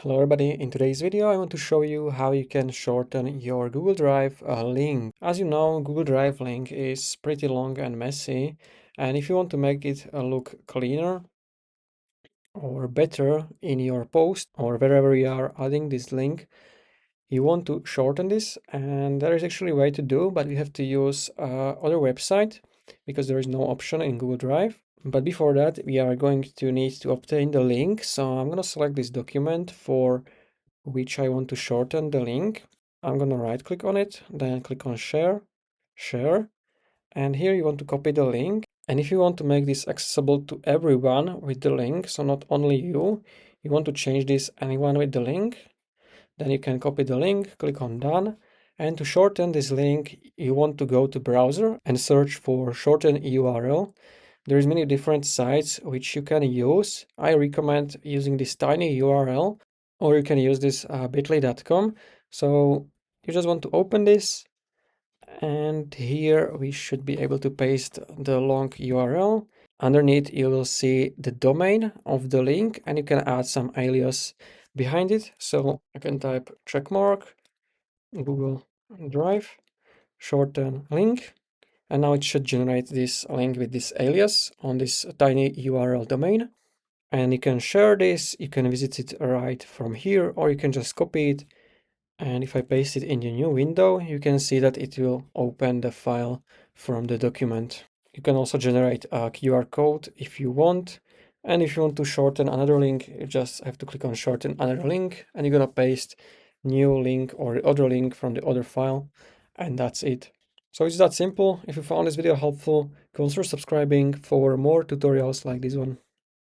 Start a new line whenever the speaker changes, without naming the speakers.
Hello everybody, in today's video I want to show you how you can shorten your Google Drive link. As you know, Google Drive link is pretty long and messy, and if you want to make it look cleaner or better in your post or wherever you are adding this link, you want to shorten this, and there is actually a way to do, but we have to use other website because there is no option in Google Drive. But before that, we are going to need to obtain the link. So I'm going to select this document for which I want to shorten the link. I'm going to right click on it, then click on share, and here you want to copy the link. And if you want to make this accessible to everyone with the link, so not only you want to change this anyone with the link, then you can copy the link, click on done. And to shorten this link, you want to go to browser and search for shorten URL. There's many different sites which you can use. I recommend using this TinyURL, or you can use this bit.ly.com. So you just want to open this, and here we should be able to paste the long URL. Underneath you will see the domain of the link, and you can add some alias behind it. So I can type checkmark Google Drive shorten link, and now it should generate this link with this alias on this TinyURL domain. And you can share this, you can visit it right from here, or you can just copy it. And if I paste it in the new window, you can see that it will open the file from the document. You can also generate a QR code if you want. And if you want to shorten another link, you just have to click on shorten another link, and you're gonna paste new link or other link from the other file, and that's it. So it's that simple. If you found this video helpful, consider subscribing for more tutorials like this one.